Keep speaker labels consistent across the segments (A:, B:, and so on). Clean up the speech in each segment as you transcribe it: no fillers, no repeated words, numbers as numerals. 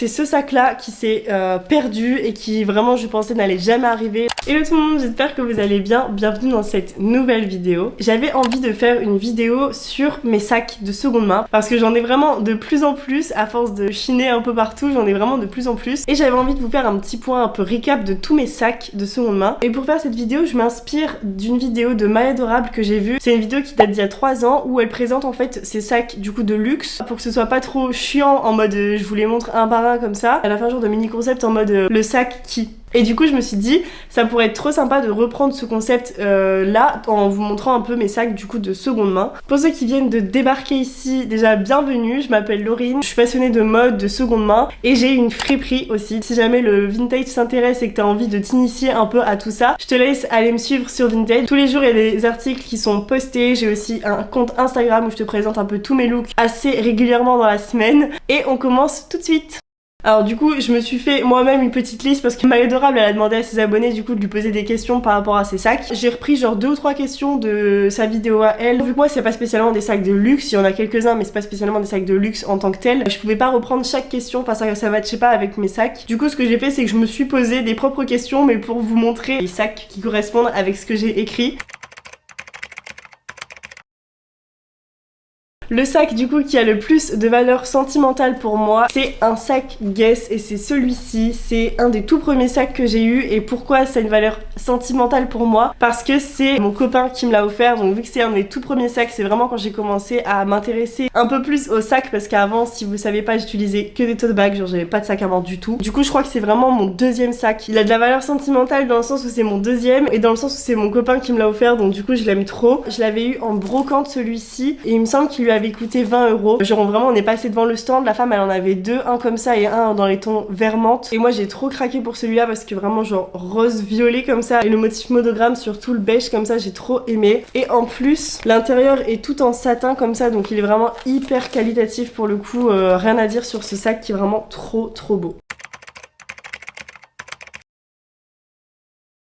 A: C'est ce sac là qui s'est perdu et qui vraiment je pensais n'allait jamais arriver. Hello tout le monde, j'espère que vous allez bien, bienvenue dans cette nouvelle vidéo. J'avais envie de faire une vidéo sur mes sacs de seconde main parce que j'en ai vraiment de plus en plus, à force de chiner un peu partout, j'en ai vraiment de plus en plus. Et j'avais envie de vous faire un petit point un peu récap de tous mes sacs de seconde main. Et pour faire cette vidéo, je m'inspire d'une vidéo de My Adorable que j'ai vue. C'est une vidéo qui date d'il y a 3 ans où elle présente en fait ses sacs du coup de luxe pour que ce soit pas trop chiant en mode je vous les montre un par un comme ça. Elle a fait un genre de mini concept en mode le sac qui. Et du coup je me suis dit ça pourrait être trop sympa de reprendre ce concept là en vous montrant un peu mes sacs du coup de seconde main. Pour ceux qui viennent de débarquer ici, déjà bienvenue, je m'appelle Laurine, je suis passionnée de mode, de seconde main et j'ai une friperie aussi. Si jamais le vintage s'intéresse et que t'as envie de t'initier un peu à tout ça, je te laisse aller me suivre sur Vinted. Tous les jours il y a des articles qui sont postés, j'ai aussi un compte Instagram où je te présente un peu tous mes looks assez régulièrement dans la semaine et on commence tout de suite. Alors du coup je me suis fait moi-même une petite liste parce que My Adorable elle a demandé à ses abonnés du coup de lui poser des questions par rapport à ses sacs. J'ai repris genre 2 ou 3 questions de sa vidéo à elle. Vu que moi c'est pas spécialement des sacs de luxe, il y en a quelques-uns mais c'est pas spécialement des sacs de luxe en tant que tel. Je pouvais pas reprendre chaque question, enfin ça matchait pas avec mes sacs. Du coup ce que j'ai fait c'est que je me suis posé des propres questions mais pour vous montrer les sacs qui correspondent avec ce que j'ai écrit. Le sac du coup qui a le plus de valeur sentimentale pour moi, c'est un sac Guess et c'est celui-ci. C'est un des tout premiers sacs que j'ai eu. Et pourquoi ça a une valeur sentimentale pour moi? Parce que c'est mon copain qui me l'a offert. Donc vu que c'est un des tout premiers sacs, c'est vraiment quand j'ai commencé à m'intéresser un peu plus au sac. Parce qu'avant, si vous savez pas, j'utilisais que des tote bags, genre j'avais pas de sac avant du tout. Du coup je crois que c'est vraiment mon deuxième sac. Il a de la valeur sentimentale dans le sens où c'est mon deuxième et dans le sens où c'est mon copain qui me l'a offert. Donc du coup je l'aime trop. Je l'avais eu en brocante celui-ci et il me semble qu'il lui avait coûté 20 €. Genre vraiment on est passé devant le stand, la femme elle en avait deux, un comme ça et un dans les tons vert menthe. Et moi j'ai trop craqué pour celui-là parce que vraiment genre rose violet comme ça et le motif monogramme sur tout le beige comme ça, j'ai trop aimé. Et en plus l'intérieur est tout en satin comme ça, donc il est vraiment hyper qualitatif pour le coup, rien à dire sur ce sac qui est vraiment trop beau.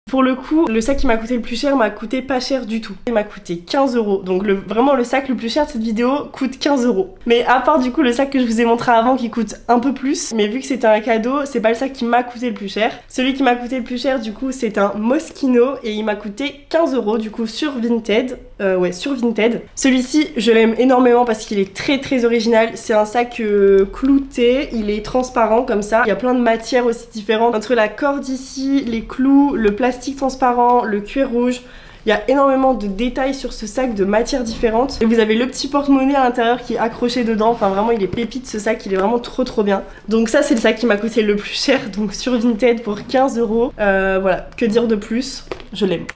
A: Pour le coup, le sac qui m'a coûté le plus cher m'a coûté pas cher du tout. Il m'a coûté 15 €. Donc vraiment le sac le plus cher de cette vidéo coûte 15 €. Mais à part du coup le sac que je vous ai montré avant qui coûte un peu plus, mais vu que c'était un cadeau, c'est pas le sac qui m'a coûté le plus cher. Celui qui m'a coûté le plus cher du coup c'est un Moschino et il m'a coûté 15 € du coup sur Vinted. Ouais, sur Vinted. Celui-ci, je l'aime énormément parce qu'il est très original. C'est un sac clouté, il est transparent comme ça. Il y a plein de matières aussi différentes. Entre la corde ici, les clous, le plastique transparent, le cuir rouge. Il y a énormément de détails sur ce sac de matières différentes. Et vous avez le petit porte-monnaie à l'intérieur qui est accroché dedans. Enfin vraiment il est pépite ce sac, il est vraiment trop bien. Donc ça c'est le sac qui m'a coûté le plus cher, donc sur Vinted pour 15 €. Voilà, que dire de plus, je l'aime.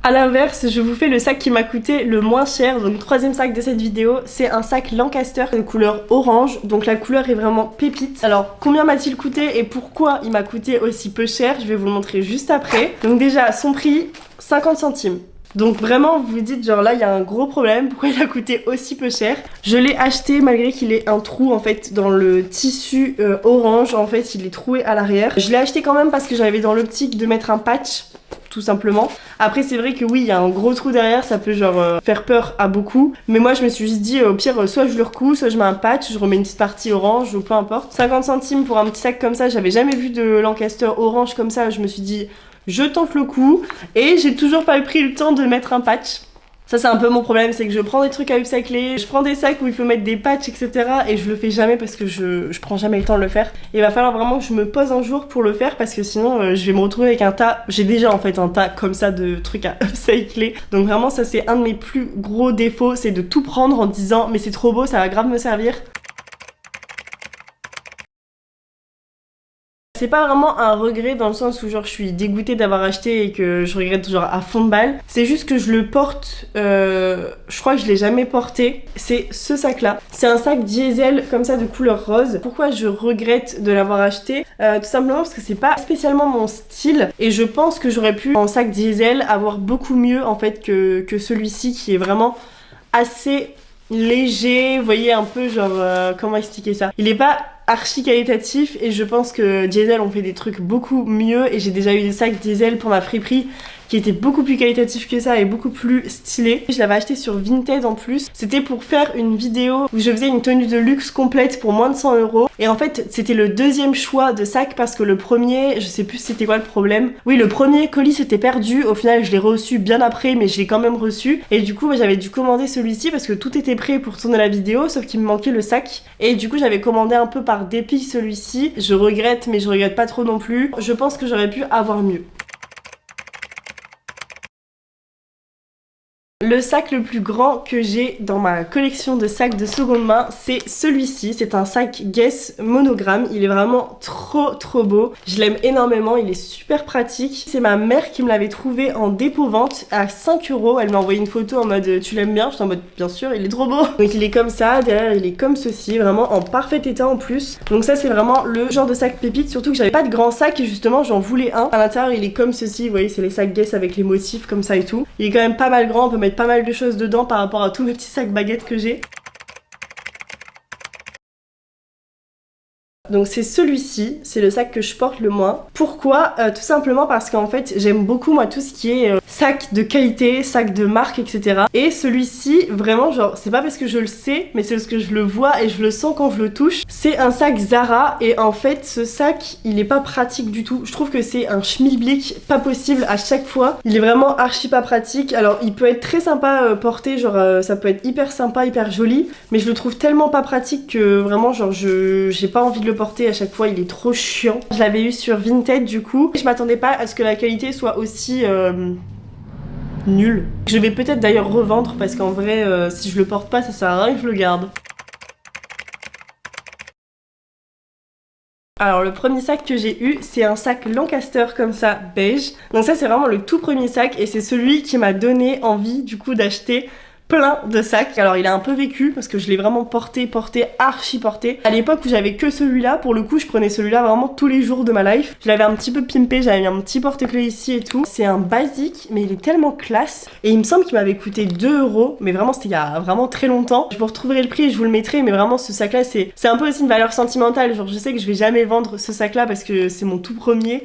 A: A l'inverse, je vous fais le sac qui m'a coûté le moins cher, donc troisième sac de cette vidéo, c'est un sac Lancaster de couleur orange, donc la couleur est vraiment pépite. Alors combien m'a-t-il coûté et pourquoi il m'a coûté aussi peu cher, je vais vous le montrer juste après. Donc déjà son prix, 50 centimes. Donc vraiment vous vous dites genre là il y a un gros problème, pourquoi il a coûté aussi peu cher. Je l'ai acheté malgré qu'il ait un trou en fait dans le tissu orange, en fait il est troué à l'arrière. Je l'ai acheté quand même parce que j'avais dans l'optique de mettre un patch tout simplement. Après c'est vrai que oui il y a un gros trou derrière, ça peut genre faire peur à beaucoup, mais moi je me suis juste dit au pire soit je le recouds, soit je mets un patch, je remets une petite partie orange ou peu importe. 50 centimes pour un petit sac comme ça, j'avais jamais vu de Lancaster orange comme ça, je me suis dit je tente le coup et j'ai toujours pas pris le temps de mettre un patch. Ça c'est un peu mon problème, c'est que je prends des trucs à upcycler, je prends des sacs où il faut mettre des patchs etc. et je le fais jamais parce que je prends jamais le temps de le faire. Et il va falloir vraiment que je me pose un jour pour le faire parce que sinon je vais me retrouver avec un tas, j'ai déjà en fait un tas comme ça de trucs à upcycler. Donc vraiment ça c'est un de mes plus gros défauts, c'est de tout prendre en disant mais c'est trop beau, ça va grave me servir. C'est pas vraiment un regret dans le sens où genre je suis dégoûtée d'avoir acheté et que je regrette genre à fond de balle. C'est juste que je le porte, je crois que je l'ai jamais porté. C'est ce sac là. C'est un sac diesel comme ça de couleur rose. Pourquoi je regrette de l'avoir acheté? Tout simplement parce que c'est pas spécialement mon style et je pense que j'aurais pu en sac diesel avoir beaucoup mieux en fait que celui-ci qui est vraiment assez léger. Vous voyez un peu genre comment expliquer ça? Il est pas archi qualitatif et je pense que Diesel ont fait des trucs beaucoup mieux et j'ai déjà eu des sacs Diesel pour ma friperie qui était beaucoup plus qualitatif que ça et beaucoup plus stylé. Je l'avais acheté sur Vinted en plus. C'était pour faire une vidéo où je faisais une tenue de luxe complète pour moins de 100 €. Et en fait, c'était le deuxième choix de sac parce que le premier, je sais plus c'était quoi le problème. Oui, le premier colis s'était perdu. Au final, je l'ai reçu bien après, mais je l'ai quand même reçu. Et du coup, j'avais dû commander celui-ci parce que tout était prêt pour tourner la vidéo, sauf qu'il me manquait le sac. Et du coup, j'avais commandé un peu par dépit celui-ci. Je regrette, mais je regrette pas trop non plus. Je pense que j'aurais pu avoir mieux. Le sac le plus grand que j'ai dans ma collection de sacs de seconde main, c'est celui-ci. C'est un sac Guess monogramme. Il est vraiment trop beau. Je l'aime énormément, il est super pratique. C'est ma mère qui me l'avait trouvé en dépôt-vente à 5 €. Elle m'a envoyé une photo en mode tu l'aimes bien? J'étais en mode bien sûr, il est trop beau. Donc il est comme ça, derrière il est comme ceci, vraiment en parfait état en plus. Donc ça c'est vraiment le genre de sac pépite, surtout que j'avais pas de grand sac et justement j'en voulais un. À l'intérieur il est comme ceci, vous voyez c'est les sacs Guess avec les motifs comme ça et tout. Il est quand même pas mal grand, on peut mettre pas mal de choses dedans par rapport à tous mes petits sacs baguettes que j'ai. Donc c'est celui-ci, c'est le sac que je porte le moins. Pourquoi? Tout simplement parce qu'en fait j'aime beaucoup moi tout ce qui est sac de qualité, sac de marque, etc. Et celui-ci, vraiment genre, c'est pas parce que je le sais, mais c'est parce que je le vois et je le sens quand je le touche. C'est un sac Zara et en fait ce sac il est pas pratique du tout. Je trouve que c'est un schmilblick pas possible à chaque fois. Il est vraiment archi pas pratique. Alors il peut être très sympa porté, genre ça peut être hyper sympa, hyper joli, mais je le trouve tellement pas pratique que vraiment genre j'ai pas envie de le porter à chaque fois, il est trop chiant. Je l'avais eu sur Vinted du coup. Je m'attendais pas à ce que la qualité soit aussi nulle. Je vais peut-être d'ailleurs revendre parce qu'en vrai si je le porte pas ça sert à rien que je le garde. Alors le premier sac que j'ai eu, c'est un sac Lancaster comme ça, beige. Donc ça c'est vraiment le tout premier sac et c'est celui qui m'a donné envie du coup d'acheter plein de sacs. Alors il a un peu vécu parce que je l'ai vraiment porté, archi porté. À l'époque où j'avais que celui-là, pour le coup je prenais celui-là vraiment tous les jours de ma life. Je l'avais un petit peu pimpé, j'avais mis un petit porte-clés ici et tout. C'est un basique mais il est tellement classe et il me semble qu'il m'avait coûté 2 €, mais vraiment c'était il y a vraiment très longtemps. Je vous retrouverai le prix et je vous le mettrai, mais vraiment ce sac là c'est un peu aussi une valeur sentimentale. Genre je sais que je vais jamais vendre ce sac là parce que c'est mon tout premier.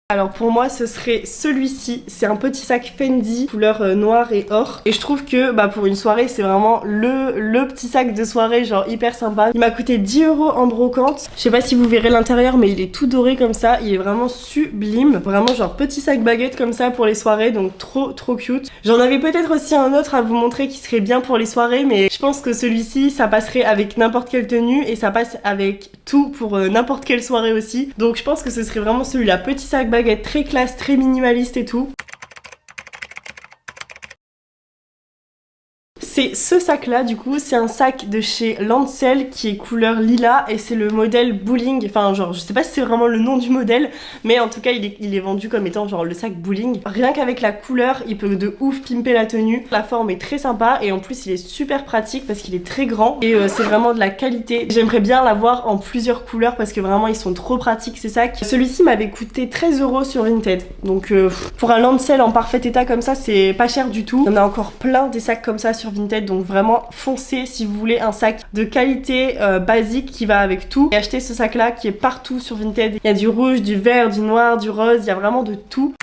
A: Alors pour moi ce serait celui-ci, c'est un petit sac Fendi couleur noir et or et je trouve que bah pour une soirée c'est vraiment le petit sac de soirée genre hyper sympa. Il m'a coûté 10 € en brocante, je sais pas si vous verrez l'intérieur mais il est tout doré comme ça, il est vraiment sublime, vraiment genre petit sac baguette comme ça pour les soirées, donc trop cute. J'en avais peut-être aussi un autre à vous montrer qui serait bien pour les soirées mais je pense que celui-ci ça passerait avec n'importe quelle tenue et ça passe avec tout pour n'importe quelle soirée aussi, donc je pense que ce serait vraiment celui-là, petit sac baguette très classe, très minimaliste et tout. C'est ce sac là du coup, c'est un sac de chez Lancel qui est couleur lilas et c'est le modèle bowling, enfin genre je sais pas si c'est vraiment le nom du modèle mais en tout cas il est vendu comme étant genre le sac bowling. Rien qu'avec la couleur il peut de ouf pimper la tenue, la forme est très sympa et en plus il est super pratique parce qu'il est très grand et c'est vraiment de la qualité. J'aimerais bien l'avoir en plusieurs couleurs parce que vraiment ils sont trop pratiques ces sacs. Celui-ci m'avait coûté 13 € sur Vinted, donc pour un Lancel en parfait état comme ça c'est pas cher du tout. Il y en a encore plein des sacs comme ça sur Vinted, donc vraiment foncez si vous voulez un sac de qualité basique qui va avec tout et achetez ce sac là qui est partout sur Vinted. Il y a du rouge, du vert, du noir, du rose, il y a vraiment de tout.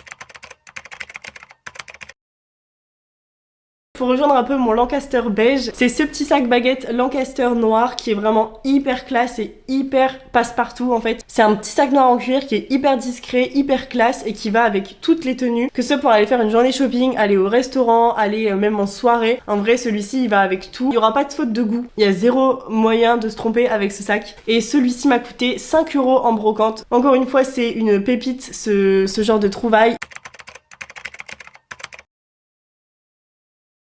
A: Pour rejoindre un peu mon Lancaster beige, c'est ce petit sac baguette Lancaster noir qui est vraiment hyper classe et hyper passe-partout en fait. C'est un petit sac noir en cuir qui est hyper discret, hyper classe et qui va avec toutes les tenues, que ce soit pour aller faire une journée shopping, aller au restaurant, aller même en soirée. En vrai celui-ci il va avec tout, il n'y aura pas de faute de goût, il y a zéro moyen de se tromper avec ce sac. Et celui-ci m'a coûté 5 € en brocante. Encore une fois c'est une pépite ce genre de trouvaille.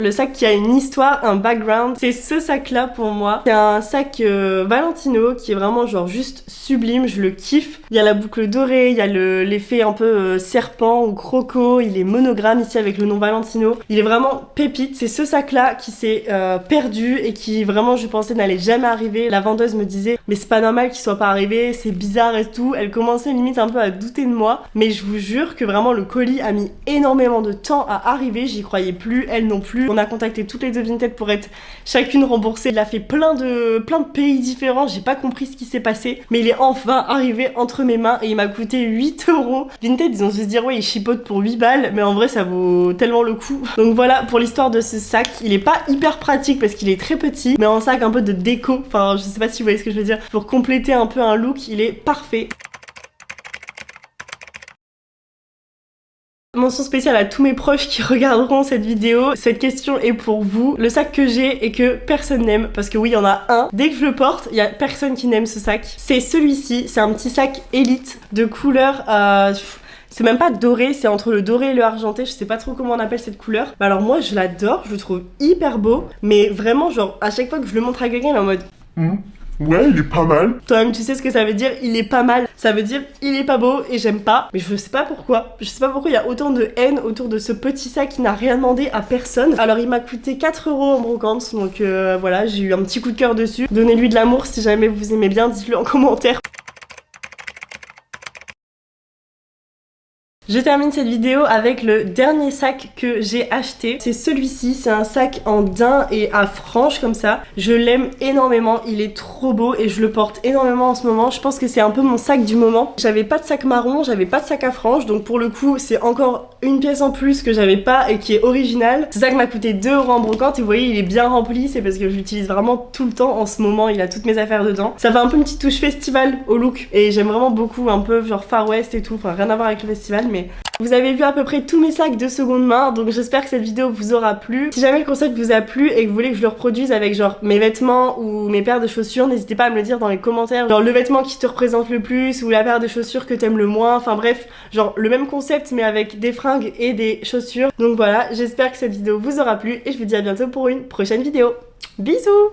A: Le sac qui a une histoire, un background, c'est ce sac là pour moi. C'est un sac Valentino qui est vraiment genre juste sublime, je le kiffe. Il y a la boucle dorée, il y a l'effet un peu serpent ou croco, il est monogramme ici avec le nom Valentino. Il est vraiment pépite, c'est ce sac là qui s'est perdu et qui vraiment je pensais n'allait jamais arriver. La vendeuse me disait mais c'est pas normal qu'il soit pas arrivé, c'est bizarre et tout. Elle commençait limite un peu à douter de moi, mais je vous jure que vraiment le colis a mis énormément de temps à arriver, j'y croyais plus, elle non plus. On a contacté toutes les deux Vinted pour être chacune remboursée. Il a fait plein de pays différents, j'ai pas compris ce qui s'est passé, mais il est enfin arrivé entre mes mains et il m'a coûté 8 €. Vinted, ils ont dû se dire ouais, il chipote pour 8 balles, mais en vrai ça vaut tellement le coup. Donc voilà pour l'histoire de ce sac. Il est pas hyper pratique parce qu'il est très petit, mais en sac un peu de déco, enfin je sais pas si vous voyez ce que je veux dire, pour compléter un peu un look, il est parfait. Mention spéciale à tous mes proches qui regarderont cette vidéo. Cette question est pour vous. Le sac que j'ai et que personne n'aime, parce que oui, il y en a un. Dès que je le porte, il y a personne qui n'aime ce sac. C'est celui-ci. C'est un petit sac Elite de couleur... c'est même pas doré, c'est entre le doré et le argenté, je sais pas trop comment on appelle cette couleur. Bah alors moi je l'adore, je le trouve hyper beau, mais vraiment genre à chaque fois que je le montre à quelqu'un il est en mode
B: ouais, il est pas mal.
A: Toi-même tu sais ce que ça veut dire, il est pas mal. Ça veut dire il est pas beau et j'aime pas. Mais je sais pas pourquoi. Je sais pas pourquoi il y a autant de haine autour de ce petit sac qui n'a rien demandé à personne. Alors il m'a coûté 4 € en brocante, donc voilà, j'ai eu un petit coup de cœur dessus. Donnez-lui de l'amour si jamais vous aimez bien, dites-le en commentaire. Je termine cette vidéo avec le dernier sac que j'ai acheté. C'est celui-ci, c'est un sac en daim et à franges comme ça. Je l'aime énormément, il est trop beau et je le porte énormément en ce moment. Je pense que c'est un peu mon sac du moment. J'avais pas de sac marron, j'avais pas de sac à franges, donc pour le coup c'est encore une pièce en plus que j'avais pas et qui est originale. Ce sac m'a coûté 2 € en brocante et vous voyez il est bien rempli, c'est parce que je l'utilise vraiment tout le temps en ce moment, il a toutes mes affaires dedans. Ça fait un peu une petite touche festival au look et j'aime vraiment beaucoup, un peu genre Far West et tout, enfin rien à voir avec le festival mais... Vous avez vu à peu près tous mes sacs de seconde main, donc j'espère que cette vidéo vous aura plu. Si jamais le concept vous a plu et que vous voulez que je le reproduise avec genre mes vêtements ou mes paires de chaussures, n'hésitez pas à me le dire dans les commentaires. Genre le vêtement qui te représente le plus ou la paire de chaussures que t'aimes le moins, enfin bref, genre le même concept mais avec des fringues et des chaussures. Donc voilà, j'espère que cette vidéo vous aura plu et je vous dis à bientôt pour une prochaine vidéo. Bisous!